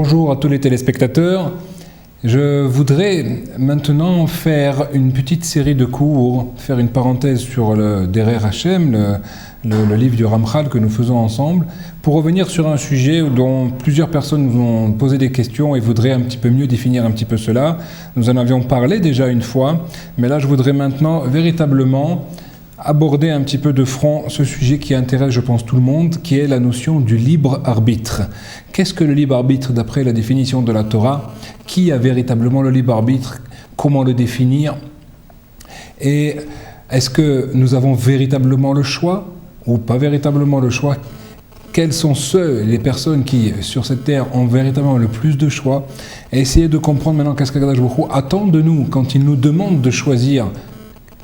Bonjour à tous les téléspectateurs. Je voudrais maintenant faire une petite série de cours, faire une parenthèse sur le Derer Hashem, le livre du Ramchal que nous faisons ensemble, pour revenir sur un sujet dont plusieurs personnes nous ont posé des questions et voudraient un petit peu mieux définir un petit peu cela. Nous en avions parlé déjà une fois, mais là je voudrais maintenant véritablement aborder un petit peu de front ce sujet qui intéresse, je pense, tout le monde, qui est la notion du libre arbitre. Qu'est-ce que le libre arbitre d'après la définition de la Torah? Qui a véritablement le libre arbitre? Comment le définir? Et est-ce que nous avons véritablement le choix ou pas véritablement le choix? Quelles sont les personnes qui, sur cette terre, ont véritablement le plus de choix? Et essayer de comprendre maintenant qu'est-ce qu'Akadosh Baruch Hu attend de nous quand il nous demande de choisir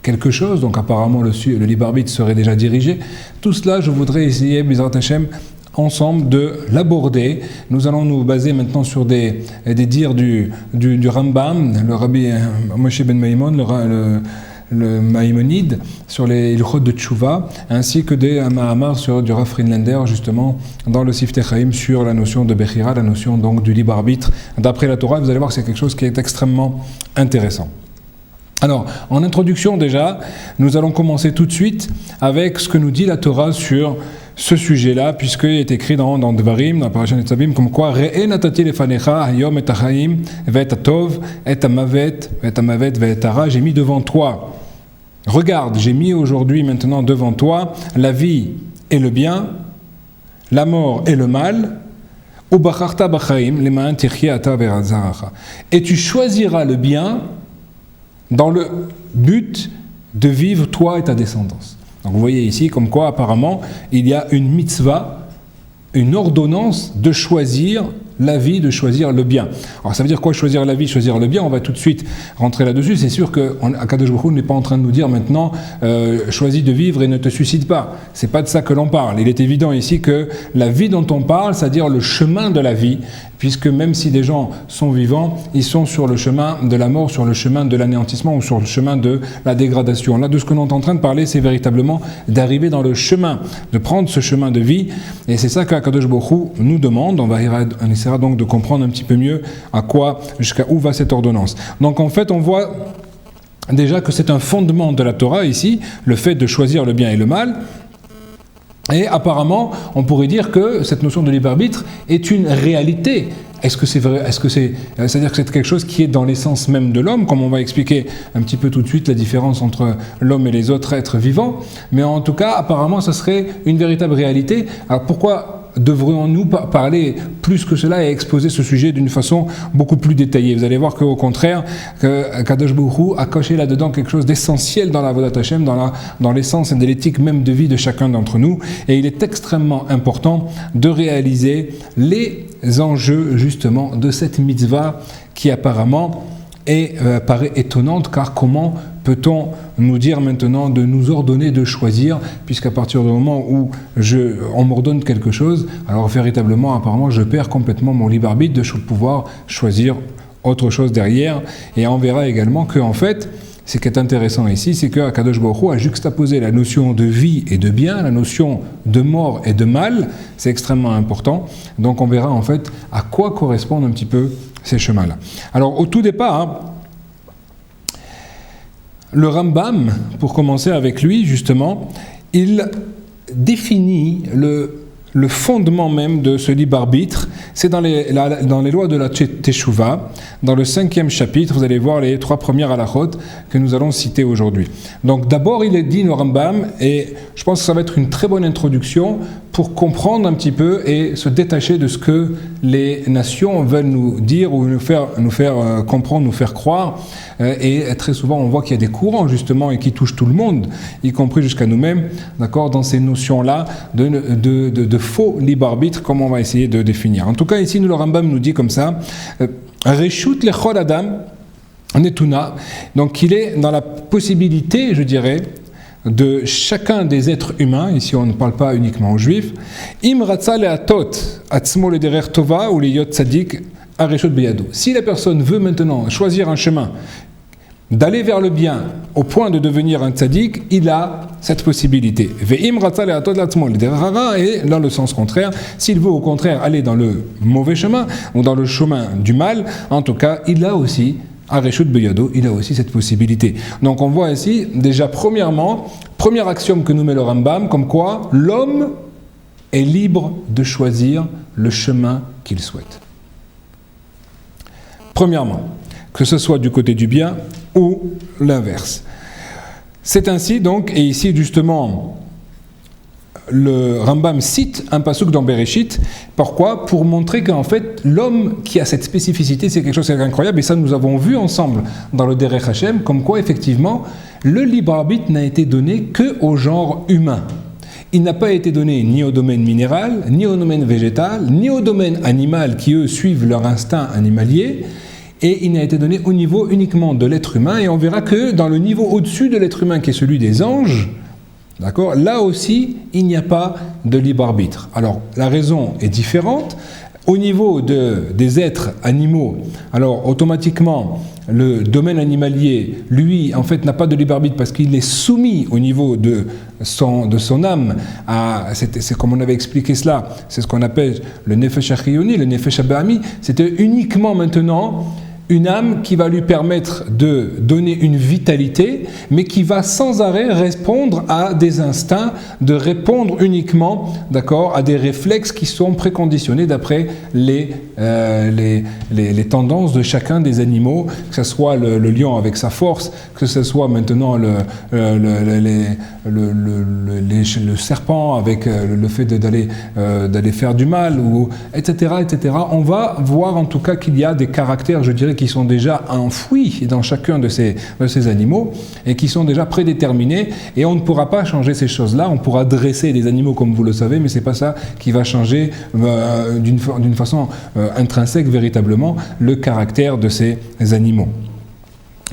quelque chose, donc apparemment le libre arbitre serait déjà dirigé. Tout cela, je voudrais essayer, Bizarre Hashem, ensemble de l'aborder. Nous allons nous baser maintenant sur des dires du Rambam, le Rabbi Moshe ben Maimon, le Maïmonide, sur les Ilchot de Tchouva, ainsi que des Mahamar du Rav Friedlander, justement, dans le Siftei Chaim, sur la notion de Bechira, la notion donc du libre arbitre. D'après la Torah, vous allez voir que c'est quelque chose qui est extrêmement intéressant. Alors, en introduction déjà, nous allons commencer tout de suite avec ce que nous dit la Torah sur ce sujet-là, puisqu'il est écrit dans Devarim, dans la Parashat Netzavim, comme quoi « Re'e natati lefanecha hayom et hachaim ve'et hatov et hamavet ve'et hara » j'ai mis devant toi. Regarde, j'ai mis aujourd'hui maintenant devant toi la vie et le bien, la mort et le mal, ubacharta b'chaim le'ma'an tirchia ata ve'razaracha. Et tu choisiras le bien dans le but de vivre toi et ta descendance. Donc vous voyez ici comme quoi apparemment il y a une mitzvah, une ordonnance de choisir la vie, de choisir le bien. Alors ça veut dire quoi choisir la vie, choisir le bien? On va tout de suite rentrer là-dessus. C'est sûr qu'Akadosh Baruch Hu n'est pas en train de nous dire maintenant choisis de vivre et ne te suicide pas. C'est pas de ça que l'on parle. Il est évident ici que la vie dont on parle, c'est-à-dire le chemin de la vie, puisque même si des gens sont vivants, ils sont sur le chemin de la mort, sur le chemin de l'anéantissement ou sur le chemin de la dégradation. Là, de ce que l'on est en train de parler, c'est véritablement d'arriver dans le chemin, de prendre ce chemin de vie. Et c'est ça qu'Akadosh Baruch Hu nous demande. On essaiera donc de comprendre un petit peu mieux jusqu'à où va cette ordonnance. Donc en fait, on voit déjà que c'est un fondement de la Torah ici, le fait de choisir le bien et le mal. Et apparemment, on pourrait dire que cette notion de libre arbitre est une réalité. Est-ce que c'est vrai? C'est-à-dire que c'est quelque chose qui est dans l'essence même de l'homme, comme on va expliquer un petit peu tout de suite la différence entre l'homme et les autres êtres vivants. Mais en tout cas, apparemment, ça serait une véritable réalité. Alors pourquoi devrions-nous parler plus que cela et exposer ce sujet d'une façon beaucoup plus détaillée? Vous allez voir qu'au contraire, Kadosh Baruch Hu a coché là-dedans quelque chose d'essentiel dans la Avodat Hashem, dans l'essence et de l'éthique même de vie de chacun d'entre nous. Et il est extrêmement important de réaliser les enjeux justement de cette mitzvah qui apparemment paraît étonnante, car comment peut-on nous dire maintenant de nous ordonner de choisir, puisqu'à partir du moment où on m'ordonne quelque chose, alors véritablement, apparemment, je perds complètement mon libre arbitre de pouvoir choisir autre chose derrière. Et on verra également que, en fait, ce qui est intéressant ici, c'est que Akadosh Baruch Hu a juxtaposé la notion de vie et de bien, la notion de mort et de mal. C'est extrêmement important. Donc on verra en fait à quoi correspondent un petit peu ces chemins-là. Alors au tout départ, le Rambam, pour commencer avec lui justement, il définit le fondement même de ce libre arbitre. C'est dans les lois de la Teshuvah, dans le 5e chapitre, vous allez voir les 3 premières halachot que nous allons citer aujourd'hui. Donc d'abord il est dit le Rambam, et je pense que ça va être une très bonne introduction pour comprendre un petit peu et se détacher de ce que les nations veulent nous dire ou nous faire comprendre, nous faire croire. Et très souvent on voit qu'il y a des courants justement et qui touchent tout le monde, y compris jusqu'à nous-mêmes, d'accord, dans ces notions-là de faux libre arbitre, comme on va essayer de définir. En tout cas ici le Rambam nous dit comme ça, Reshut lechol adam netuna, donc il est dans la possibilité, je dirais, de chacun des êtres humains, ici on ne parle pas uniquement aux juifs, im ratza leatot atzmo lederer tova ou liyot tzadik areshut beyado. Si la personne veut maintenant choisir un chemin d'aller vers le bien au point de devenir un tzaddik, il a cette possibilité. Et dans le sens contraire, s'il veut au contraire aller dans le mauvais chemin ou dans le chemin du mal, en tout cas, il a aussi, Areshut Beyado, il a aussi cette possibilité. Donc on voit ici, déjà premièrement, premier axiome que nous met le Rambam, comme quoi l'homme est libre de choisir le chemin qu'il souhaite. Premièrement, que ce soit du côté du bien ou l'inverse. C'est ainsi donc, et ici justement, le Rambam cite un pasuk dans Bereshit. Pourquoi ? Pour montrer qu'en fait, l'homme qui a cette spécificité, c'est quelque chose d'incroyable, et ça nous avons vu ensemble dans le Derech Hashem, comme quoi effectivement, le libre arbitre n'a été donné qu'au genre humain. Il n'a pas été donné ni au domaine minéral, ni au domaine végétal, ni au domaine animal qui eux suivent leur instinct animalier, et il n'a été donné au niveau uniquement de l'être humain, et on verra que dans le niveau au-dessus de l'être humain qui est celui des anges, d'accord, là aussi il n'y a pas de libre arbitre. Alors la raison est différente. Au niveau des êtres animaux, alors automatiquement le domaine animalier, lui, en fait, n'a pas de libre arbitre parce qu'il est soumis au niveau de son âme c'est comme on avait expliqué cela, c'est ce qu'on appelle le nefesh achiyoni, le nefesh abahami. C'était uniquement maintenant une âme qui va lui permettre de donner une vitalité, mais qui va sans arrêt répondre à des instincts, de répondre uniquement, d'accord, à des réflexes qui sont préconditionnés d'après les tendances de chacun des animaux, que ce soit le lion avec sa force, que ce soit maintenant le serpent avec le fait d'aller faire du mal, ou etc., etc. On va voir en tout cas qu'il y a des caractères, je dirais, qui sont déjà enfouis dans chacun de ces animaux et qui sont déjà prédéterminés, et on ne pourra pas changer ces choses-là. On pourra dresser des animaux comme vous le savez, mais c'est pas ça qui va changer d'une façon intrinsèque véritablement le caractère de ces animaux.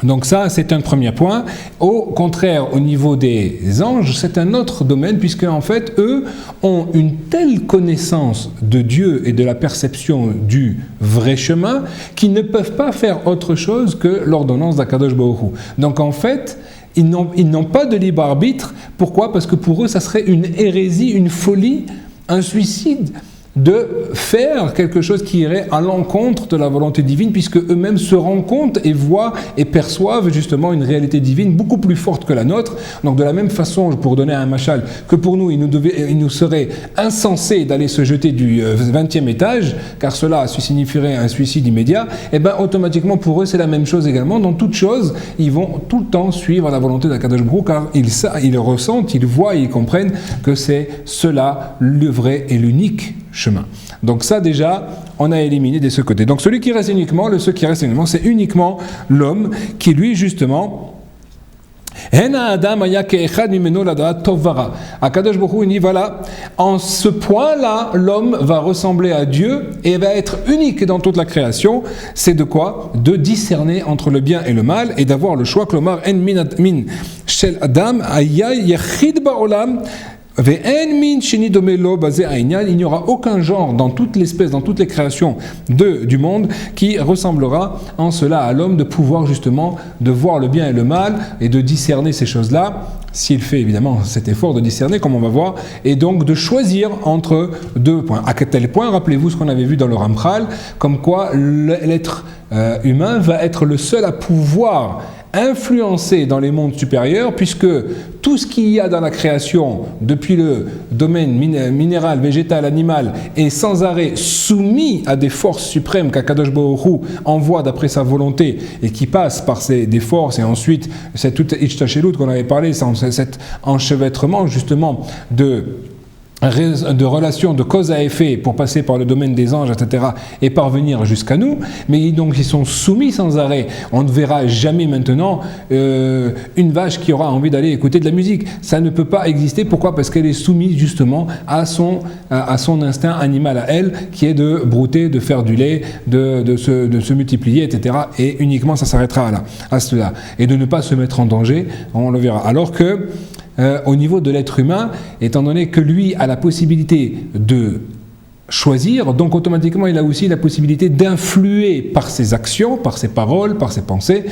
Donc ça, c'est un premier point. Au contraire, au niveau des anges, c'est un autre domaine, puisque en fait, eux ont une telle connaissance de Dieu et de la perception du vrai chemin qu'ils ne peuvent pas faire autre chose que l'ordonnance d'Akadosh Baruch Hu. Donc en fait, ils n'ont pas de libre arbitre. Pourquoi ? Parce que pour eux, ça serait une hérésie, une folie, un suicide de faire quelque chose qui irait à l'encontre de la volonté divine, puisque eux-mêmes se rendent compte et voient et perçoivent justement une réalité divine beaucoup plus forte que la nôtre. Donc de la même façon, pour donner un machal, que pour nous, il nous serait insensé d'aller se jeter du 20e étage, car cela signifierait un suicide immédiat, et bien automatiquement pour eux c'est la même chose également. Dans toute chose, ils vont tout le temps suivre la volonté d'Akadosh Baruch Hu, car ils ressentent, ils voient et ils comprennent que c'est cela le vrai et l'unique chemin. Donc ça déjà, on a éliminé de ce côté. Donc ce qui reste uniquement, c'est uniquement l'homme qui lui justement, Akadosh Baruch Hu dit voilà, en ce point-là, l'homme va ressembler à Dieu et va être unique dans toute la création. C'est de quoi ? De discerner entre le bien et le mal et d'avoir le choix. Klomar en min shel adam aya yachid ba'olam. Il n'y aura aucun genre dans toute l'espèce, dans toutes les créations du monde qui ressemblera en cela à l'homme, de pouvoir justement de voir le bien et le mal et de discerner ces choses-là, s'il fait évidemment cet effort de discerner, comme on va voir, et donc de choisir entre deux points. À tel point, rappelez-vous ce qu'on avait vu dans le Ramchal, comme quoi l'être humain va être le seul à pouvoir influencer dans les mondes supérieurs, puisque tout ce qu'il y a dans la création, depuis le domaine minéral, végétal, animal, est sans arrêt soumis à des forces suprêmes qu'Akadosh Baruch Hu envoie d'après sa volonté et qui passe par des forces, et ensuite c'est toute Ichtachelut qu'on avait parlé, cet enchevêtrement justement de relations de cause à effet pour passer par le domaine des anges, etc., et parvenir jusqu'à nous, mais donc ils sont soumis sans arrêt. On ne verra jamais maintenant une vache qui aura envie d'aller écouter de la musique. Ça ne peut pas exister. Pourquoi ? Parce qu'elle est soumise justement à son instinct animal à elle, qui est de brouter, de faire du lait, de se multiplier, etc. Et uniquement ça s'arrêtera à cela. Et de ne pas se mettre en danger, on le verra. Alors que au niveau de l'être humain, étant donné que lui a la possibilité de choisir, donc automatiquement il a aussi la possibilité d'influer par ses actions, par ses paroles, par ses pensées,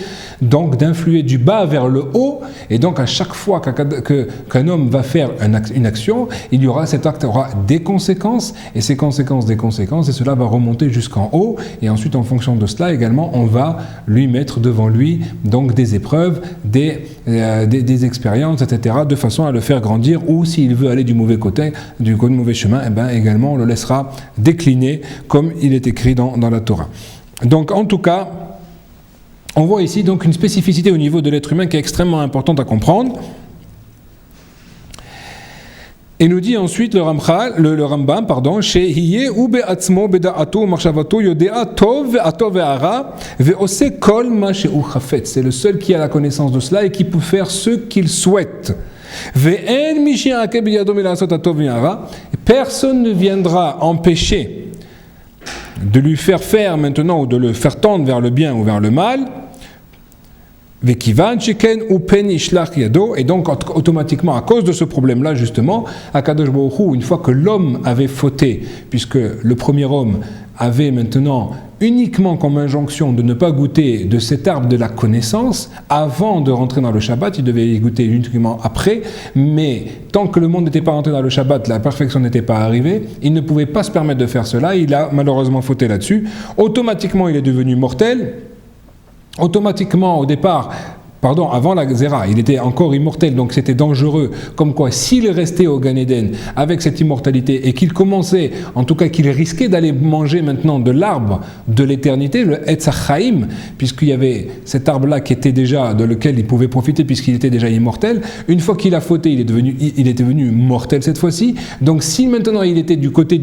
donc d'influer du bas vers le haut, et donc à chaque fois qu'un homme va faire une action, cet acte aura des conséquences, et ces conséquences des conséquences, et cela va remonter jusqu'en haut, et ensuite en fonction de cela également, on va lui mettre devant lui donc des épreuves, des expériences, etc., de façon à le faire grandir, ou s'il veut aller du mauvais côté, du mauvais chemin, et bien également on le laissera décliné comme il est écrit dans la Torah. Donc en tout cas, on voit ici donc une spécificité au niveau de l'être humain qui est extrêmement importante à comprendre. Et nous dit ensuite le Rambam, Shehiye ou be'atzmo beda'ato marshavato yodea tov ve'ato ve'ara ve'ose kol ma she'u chafetz. C'est le seul qui a la connaissance de cela et qui peut faire ce qu'il souhaite. Personne ne viendra empêcher de lui faire maintenant ou de le faire tendre vers le bien ou vers le mal. Et donc automatiquement à cause de ce problème-là justement, Akadosh Baruch Hu, une fois que l'homme avait fauté, puisque le premier homme avait maintenant uniquement comme injonction de ne pas goûter de cet arbre de la connaissance avant de rentrer dans le Shabbat, il devait y goûter uniquement après, mais tant que le monde n'était pas rentré dans le Shabbat, la perfection n'était pas arrivée, il ne pouvait pas se permettre de faire cela, il a malheureusement fauté là-dessus, automatiquement il est devenu mortel, automatiquement au départ, avant la Zéra, il était encore immortel, donc c'était dangereux, comme quoi s'il restait au Gan Eden avec cette immortalité et qu'il commençait, en tout cas qu'il risquait d'aller manger maintenant de l'arbre de l'éternité, le Etz HaChaim, puisqu'il y avait cet arbre-là qui était déjà, de lequel il pouvait profiter puisqu'il était déjà immortel, une fois qu'il a fauté, il est devenu mortel cette fois-ci, donc si maintenant il était du côté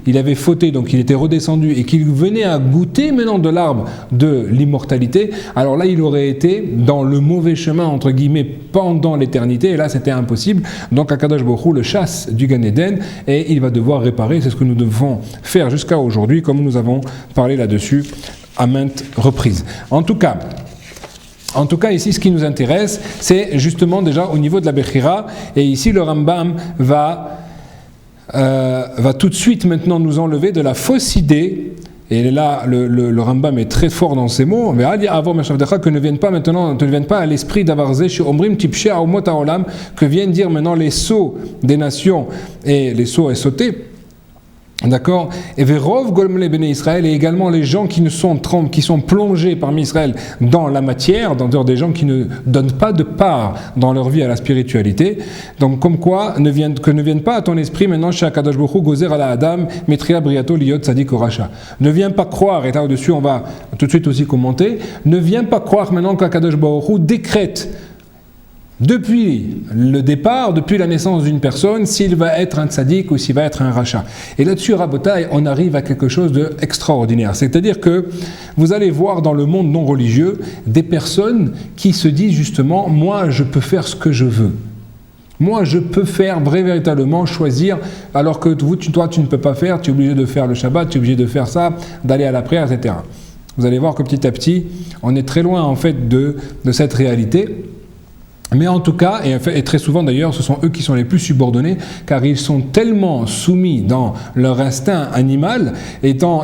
il avait fauté, donc il était redescendu et qu'il venait à goûter maintenant de l'arbre de l'immortalité, alors là il aurait été dans le mauvais chemin entre guillemets pendant l'éternité, et là c'était impossible, donc Akadosh Baruch Hu le chasse du Gan Eden et il va devoir réparer, c'est ce que nous devons faire jusqu'à aujourd'hui, comme nous avons parlé là-dessus à maintes reprises. En tout cas ici ce qui nous intéresse c'est justement déjà au niveau de la Bechira, et ici le Rambam va tout de suite maintenant nous enlever de la fausse idée. Et là, le Rambam est très fort dans ces mots. Que ne viennent pas à l'esprit d'Avarzé chez Omrim Tipshe Aumot Haolam, que viennent dire maintenant les sots des nations et les sots et sautés. D'accord? Et Verov Golmele Bene Israël, et également les gens qui sont plongés parmi Israël dans la matière, dans des gens qui ne donnent pas de part dans leur vie à la spiritualité. Donc, comme quoi, que ne viennent pas à ton esprit maintenant chez Akadosh Baruch Hu, Gozer ala Adam, Metria Briato, Liot, Tzadik, Oracha. Ne viens pas croire, et là au-dessus on va tout de suite aussi commenter, ne viens pas croire maintenant qu'Akadosh Baruch Hu décrète depuis le départ, depuis la naissance d'une personne, s'il va être un tzaddik ou s'il va être un rachat. Et là-dessus, Rabotai, on arrive à quelque chose d'extraordinaire. C'est-à-dire que vous allez voir dans le monde non religieux des personnes qui se disent justement « moi, je peux faire ce que je veux ». Moi, je peux faire véritablement choisir, alors que toi, tu ne peux pas faire, tu es obligé de faire le Shabbat, tu es obligé de faire ça, d'aller à la prière, etc. Vous allez voir que petit à petit, on est très loin en fait de cette réalité. Mais en tout cas, et très souvent d'ailleurs, ce sont eux qui sont les plus subordonnés, car ils sont tellement soumis dans leur instinct animal et dans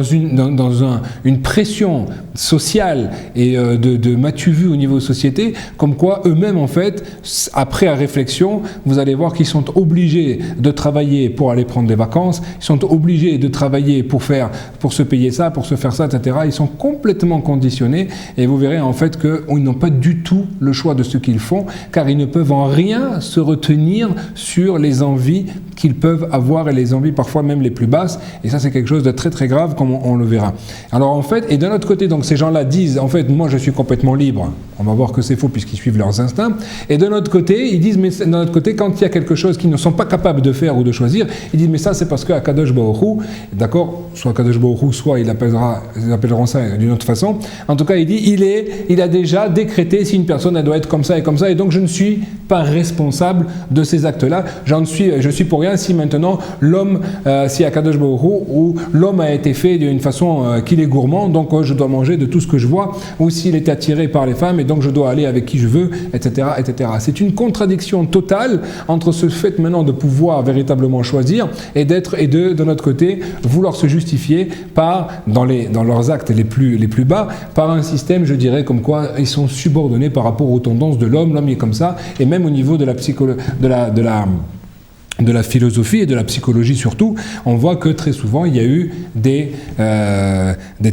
une pression sociale et de matu vu au niveau société, comme quoi eux-mêmes en fait, après réflexion, vous allez voir qu'ils sont obligés de travailler pour aller prendre des vacances, ils sont obligés de travailler pour se payer ça, pour se faire ça, etc. Ils sont complètement conditionnés, et vous verrez en fait qu'ils n'ont pas du tout le choix de ce qu'ils font, car ils ne peuvent en rien se retenir sur les envies qu'ils peuvent avoir, et les envies parfois même les plus basses, et ça c'est quelque chose de très très grave, comme on le verra. Alors en fait, et d'un autre côté, donc ces gens-là disent en fait moi je suis complètement libre, on va voir que c'est faux puisqu'ils suivent leurs instincts, et d'un autre côté ils disent, mais d'un autre côté quand il y a quelque chose qu'ils ne sont pas capables de faire ou de choisir, ils disent mais ça c'est parce que Akadosh Baruch Hu, d'accord, soit Akadosh Baruch Hu, soit ils appelleront ça d'une autre façon, en tout cas il dit il a déjà décrété si une personne elle doit être comme ça et comme comme ça, et donc je ne suis pas responsable de ces actes-là. Je suis pour rien si maintenant l'homme, si Akadosh Baruch Hu, ou l'homme a été fait d'une façon qu'il est gourmand, donc je dois manger de tout ce que je vois, ou s'il est attiré par les femmes, et donc je dois aller avec qui je veux, etc., etc. C'est une contradiction totale entre ce fait maintenant de pouvoir véritablement choisir et de notre côté, vouloir se justifier dans leurs actes les plus bas, par un système, je dirais, comme quoi ils sont subordonnés par rapport aux tendances de l'homme est comme ça, et même au niveau de la philosophie et de la psychologie surtout, on voit que très souvent il y a eu des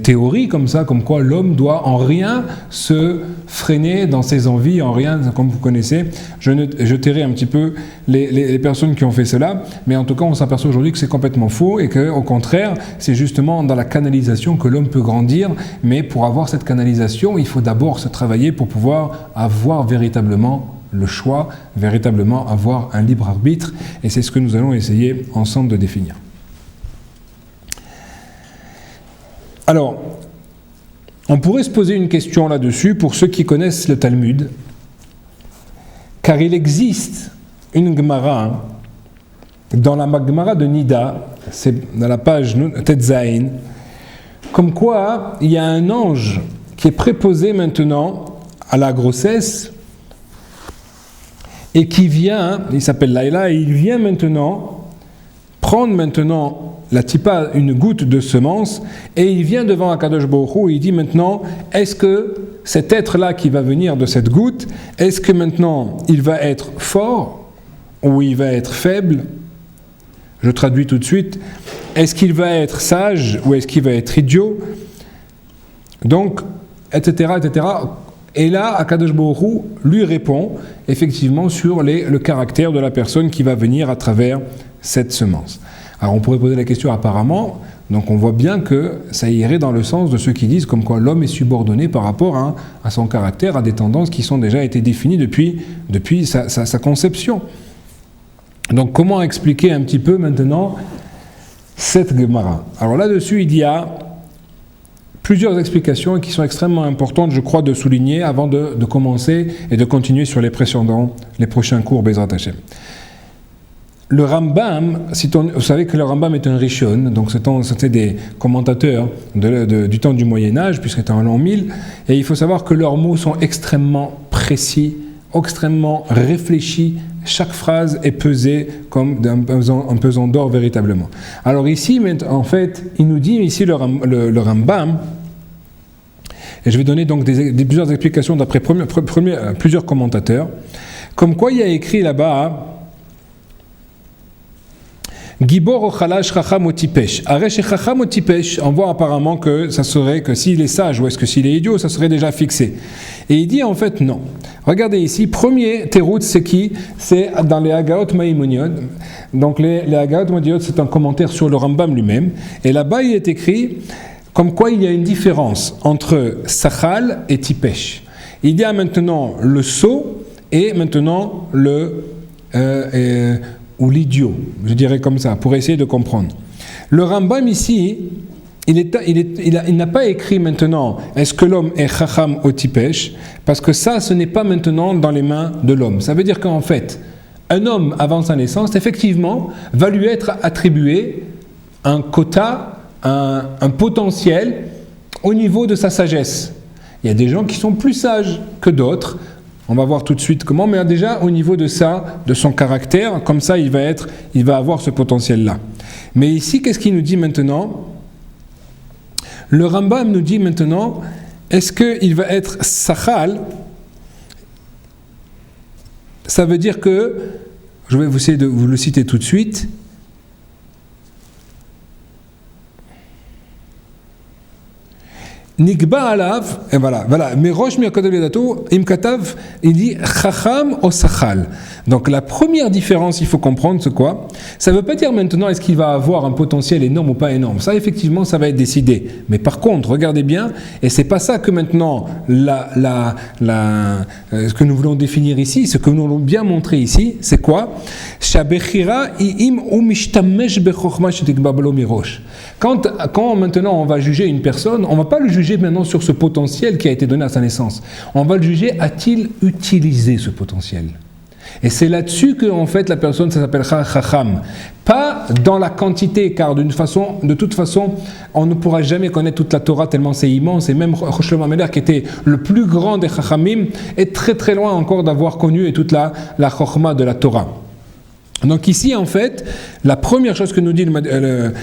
théories comme ça, comme quoi l'homme doit en rien se freiner dans ses envies, en rien, comme vous connaissez. Je tairai un petit peu les personnes qui ont fait cela, mais en tout cas on s'aperçoit aujourd'hui que c'est complètement faux et qu'au contraire, c'est justement dans la canalisation que l'homme peut grandir, mais pour avoir cette canalisation, il faut d'abord se travailler pour pouvoir avoir véritablement le choix, véritablement avoir un libre arbitre, et c'est ce que nous allons essayer ensemble de définir. Alors, on pourrait se poser une question là-dessus pour ceux qui connaissent le Talmud, car il existe une Gemara, dans la Gemara de Nida, c'est dans la page Tetzaïn, comme quoi il y a un ange qui est préposé maintenant à la grossesse, et qui vient, il s'appelle Laïla, et il vient maintenant prendre maintenant la tipa, une goutte de semence, et il vient devant Akadosh Baruch Hu, et il dit maintenant, est-ce que cet être-là qui va venir de cette goutte, est-ce que maintenant il va être fort, ou il va être faible? Je traduis tout de suite. Est-ce qu'il va être sage, ou est-ce qu'il va être idiot? Donc, etc., etc., et là, Akadosh Baruch Hu lui répond effectivement sur le caractère de la personne qui va venir à travers cette semence. Alors on pourrait poser la question apparemment, donc on voit bien que ça irait dans le sens de ceux qui disent comme quoi l'homme est subordonné par rapport à son caractère, à des tendances qui sont déjà été définies depuis sa conception. Donc comment expliquer un petit peu maintenant cette Gemara? Alors là-dessus il y a plusieurs explications qui sont extrêmement importantes, je crois, de souligner avant de commencer et de continuer sur les prochains cours Bezrat Hashem. Le Rambam, vous savez que le Rambam est un Rishon, donc c'était des commentateurs du temps du Moyen-Âge, puisque c'était en l'an 1000, et il faut savoir que leurs mots sont extrêmement précis, extrêmement réfléchis. Chaque phrase est pesée comme un pesant d'or véritablement. Alors ici, en fait, il nous dit ici le Rambam, et je vais donner donc plusieurs explications d'après plusieurs commentateurs, comme quoi il y a écrit là-bas Gibor ochalash chacham otipesh. Aresh chacham otipesh, on voit apparemment que ça serait que s'il est sage ou est-ce que s'il est idiot, ça serait déjà fixé. Et il dit en fait non. Regardez ici, premier terout, c'est qui? C'est dans les Hagaot Maïmonides. Donc les Hagaot Maïmonides, c'est un commentaire sur le Rambam lui-même. Et là-bas, il est écrit comme quoi il y a une différence entre sachal et tipesh. Il y a maintenant le sot et maintenant ou l'idiot, je dirais comme ça, pour essayer de comprendre. Le Rambam ici, il n'a pas écrit maintenant est-ce que l'homme est chacham ou tipesh, parce que ça, ce n'est pas maintenant dans les mains de l'homme. Ça veut dire qu'en fait, un homme avant sa naissance, effectivement, va lui être attribué un quota, un potentiel au niveau de sa sagesse. Il y a des gens qui sont plus sages que d'autres. On va voir tout de suite comment, mais déjà au niveau de ça, de son caractère, comme ça il va avoir ce potentiel-là. Mais ici, qu'est-ce qu'il nous dit maintenant? Le Rambam nous dit maintenant, est-ce qu'il va être sachal? Ça veut dire que, je vais essayer de vous le citer tout de suite, Nikba alav, et voilà. Mais Rosh Mirkodoledato, Imkatav, il dit Chacham o Sachal. Donc la première différence, il faut comprendre, c'est quoi? Ça ne veut pas dire maintenant est-ce qu'il va avoir un potentiel énorme ou pas énorme. Ça, effectivement, ça va être décidé. Mais par contre, regardez bien, et c'est pas ça que maintenant, ce que nous voulons définir ici, ce que nous voulons bien montrer ici, c'est quoi? Shabechira i'im u mishtamesh bechokhma shetikba balo mirosh. Quand maintenant on va juger une personne, on ne va pas le juger juger maintenant sur ce potentiel qui a été donné à sa naissance. On va le juger, a-t-il utilisé ce potentiel? Et c'est là-dessus que en fait la personne, ça s'appelle chacham. Pas dans la quantité, car de toute façon, on ne pourra jamais connaître toute la Torah tellement c'est immense. Et même Shlomo Ameler, qui était le plus grand des chachamim, est très très loin encore d'avoir connu toute la chokhma de la Torah. Donc ici, en fait, la première chose que nous dit le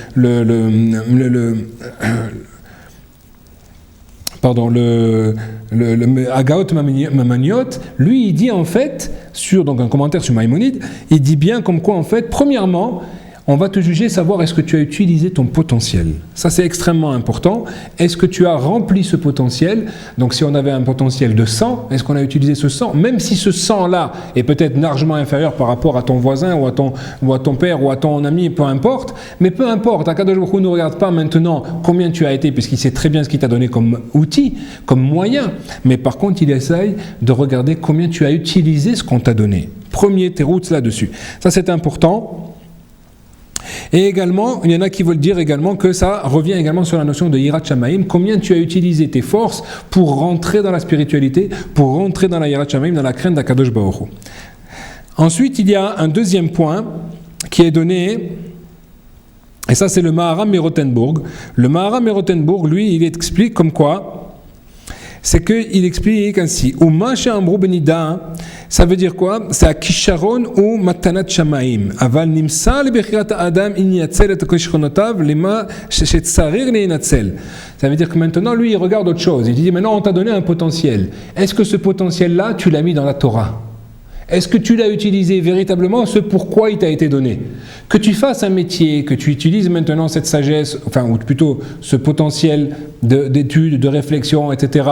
Agaot Mamaniot, lui il dit en fait, donc un commentaire sur Maïmonide, il dit bien comme quoi en fait, premièrement, on va te juger, savoir est-ce que tu as utilisé ton potentiel. Ça c'est extrêmement important. Est-ce que tu as rempli ce potentiel? Donc si on avait un potentiel de 100, est-ce qu'on a utilisé ce 100? Même si ce 100-là est peut-être largement inférieur par rapport à ton voisin ou à ton père ou à ton ami, peu importe. Mais peu importe, Akadosh Baruch Hu ne regarde pas maintenant combien tu as été, puisqu'il sait très bien ce qu'il t'a donné comme outil, comme moyen. Mais par contre, il essaye de regarder combien tu as utilisé ce qu'on t'a donné. Premier teroutz là-dessus. Ça c'est important. Et également, il y en a qui veulent dire également que ça revient également sur la notion de Yirat Shamayim, combien tu as utilisé tes forces pour rentrer dans la spiritualité, pour rentrer dans la Yirat Shamayim, dans la crainte d'Akadosh Baruch Hu. Ensuite, il y a un deuxième point qui est donné, et ça c'est le Maharam Merotenburg. Le Maharam Merotenburg, lui, il explique comme quoi, c'est qu'il explique ainsi, ou Masha Amrou Benida, ça veut dire quoi? C'est à Kisharon ou Matanat Shamaim. Aval Nimsa le Bechirat Adam Inyatzel et Kishronotav lema Shetsarir Neinatzel. Ça veut dire que maintenant, lui, il regarde autre chose. Il dit, maintenant, on t'a donné un potentiel. Est-ce que ce potentiel-là, tu l'as mis dans la Torah? Est-ce que tu l'as utilisé véritablement, ce pourquoi il t'a été donné? Que tu fasses un métier, que tu utilises maintenant cette sagesse, ou plutôt ce potentiel d'étude, de réflexion, etc.,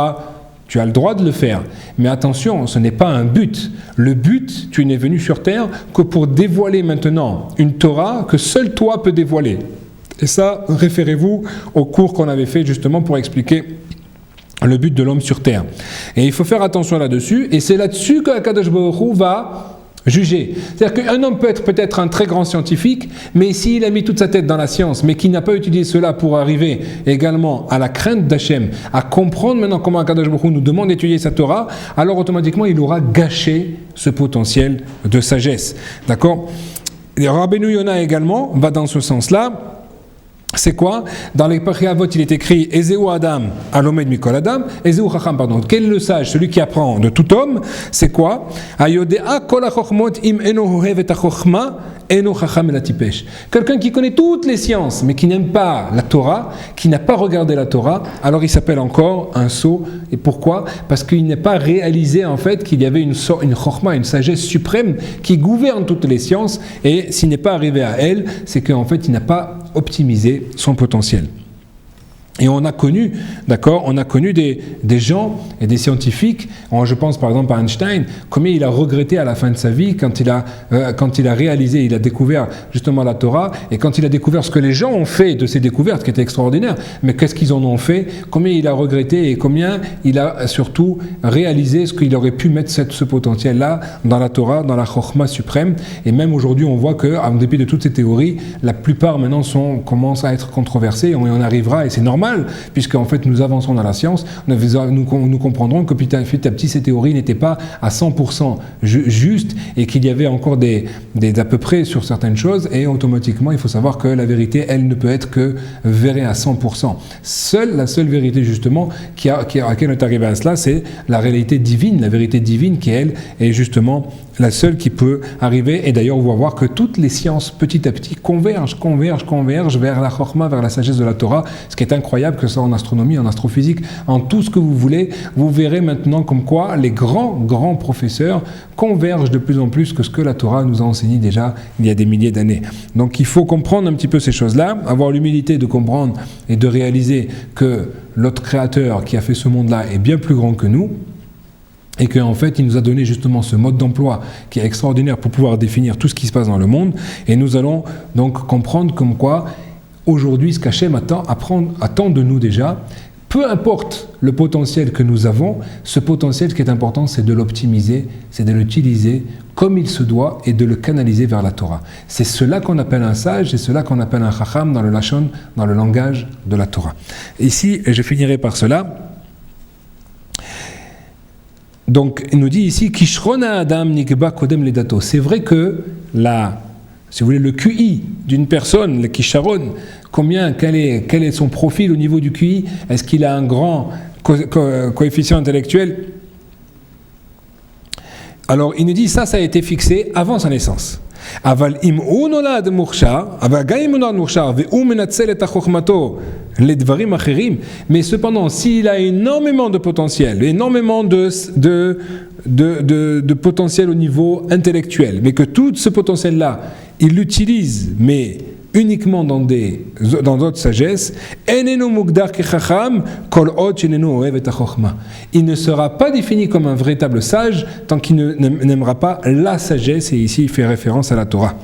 tu as le droit de le faire. Mais attention, ce n'est pas un but. Le but, tu n'es venu sur terre que pour dévoiler maintenant une Torah que seul toi peux dévoiler. Et ça, référez-vous au cours qu'on avait fait justement pour expliquer le but de l'homme sur terre. Et il faut faire attention là-dessus, et c'est là-dessus que Akadosh Baruch Hu va juger. C'est-à-dire qu'un homme peut être peut-être un très grand scientifique, mais s'il a mis toute sa tête dans la science, mais qu'il n'a pas utilisé cela pour arriver également à la crainte d'Hachem, à comprendre maintenant comment Akadosh Baruch Hu nous demande d'étudier sa Torah, alors automatiquement il aura gâché ce potentiel de sagesse. D'accord? Et Rabbeinu Yona également va dans ce sens-là. C'est quoi? Dans les Pariyavot, il est écrit Ezeu Adam, Alomed Mikol Adam, Ezeu Chacham, pardon. Quel est le sage? Celui qui apprend de tout homme. C'est quoi? Ayodea kol hachochmot im eno hohev et hachochma, eno chacham el tipesh. Quelqu'un qui connaît toutes les sciences, mais qui n'aime pas la Torah, qui n'a pas regardé la Torah, alors il s'appelle encore un sot. Et pourquoi? Parce qu'il n'est pas réalisé en fait qu'il y avait une chochma, une sagesse suprême qui gouverne toutes les sciences. Et s'il n'est pas arrivé à elle, c'est qu'en fait il n'a pas optimiser son potentiel. Et on a connu, d'accord, des gens et des scientifiques, je pense par exemple à Einstein, combien il a regretté à la fin de sa vie quand il a réalisé, il a découvert justement la Torah, et quand il a découvert ce que les gens ont fait de ces découvertes, qui étaient extraordinaires, mais qu'est-ce qu'ils en ont fait, combien il a regretté et combien il a surtout réalisé ce qu'il aurait pu mettre ce potentiel-là dans la Torah, dans la Chokhma suprême. Et même aujourd'hui, on voit qu'en dépit de toutes ces théories, la plupart maintenant commencent à être controversées, et on arrivera, et c'est normal, puisque en fait nous avançons dans la science, nous comprendrons que petit à petit ces théories n'étaient pas à 100% justes et qu'il y avait encore des à peu près sur certaines choses, et automatiquement il faut savoir que la vérité elle ne peut être que vraie à 100%. La seule vérité justement à laquelle on est arrivé à cela, c'est la réalité divine, la vérité divine qui elle est justement la seule qui peut arriver. Et d'ailleurs on va voir que toutes les sciences petit à petit convergent vers la Chokhma, vers la sagesse de la Torah, ce qui est incroyable, que ce soit en astronomie, en astrophysique, en tout ce que vous voulez. Vous verrez maintenant comme quoi les grands professeurs convergent de plus en plus que ce que la Torah nous a enseigné déjà il y a des milliers d'années. Donc il faut comprendre un petit peu ces choses-là, avoir l'humilité de comprendre et de réaliser que notre Créateur qui a fait ce monde-là est bien plus grand que nous, et qu'en fait, il nous a donné justement ce mode d'emploi qui est extraordinaire pour pouvoir définir tout ce qui se passe dans le monde. Et nous allons donc comprendre comme quoi, aujourd'hui, ce qu'Hachem attend de nous déjà, Peu importe le potentiel que nous avons, ce potentiel, ce qui est important, c'est de l'optimiser, c'est de l'utiliser comme il se doit et de le canaliser vers la Torah. C'est cela qu'on appelle un sage, c'est cela qu'on appelle un chacham dans le lashon, dans le langage de la Torah. Ici, et je finirai par cela. Donc, il nous dit ici, Kishrona Adam Nikba Kodem Ledato. C'est vrai que si vous voulez, le QI d'une personne, le Kisharon, quel est son profil au niveau du QI? Est-ce qu'il a un grand coefficient intellectuel? Alors, il nous dit, ça a été fixé avant sa naissance. Mais cependant, s'il a énormément de potentiel, énormément de potentiel au niveau intellectuel, mais que tout ce potentiel-là, il l'utilise, mais uniquement dans d'autres sagesses, il ne sera pas défini comme un véritable sage tant qu'il n'aimera pas la sagesse, et ici il fait référence à la Torah.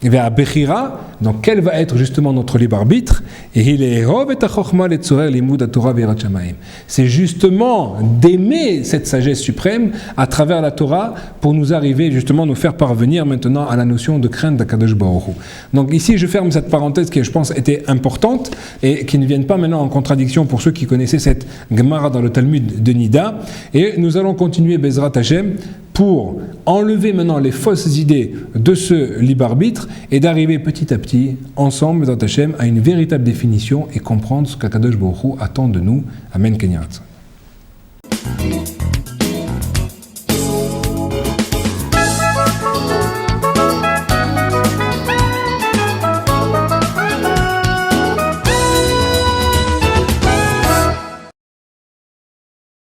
Vers Bechira, donc quel va être justement notre libre arbitre? C'est justement d'aimer cette sagesse suprême à travers la Torah pour nous arriver justement, nous faire parvenir maintenant à la notion de crainte d'Akadosh Baruch Hu. Donc ici je ferme cette parenthèse qui je pense était importante et qui ne vienne pas maintenant en contradiction pour ceux qui connaissaient cette Gemara dans le Talmud de Nida, et nous allons continuer Bezrat Hashem pour enlever maintenant les fausses idées de ce libre arbitre et d'arriver petit à petit, ensemble, dans Hachem, à une véritable définition et comprendre ce qu'Akadosh Baruch Hu attend de nous. Amen. Kenyarat.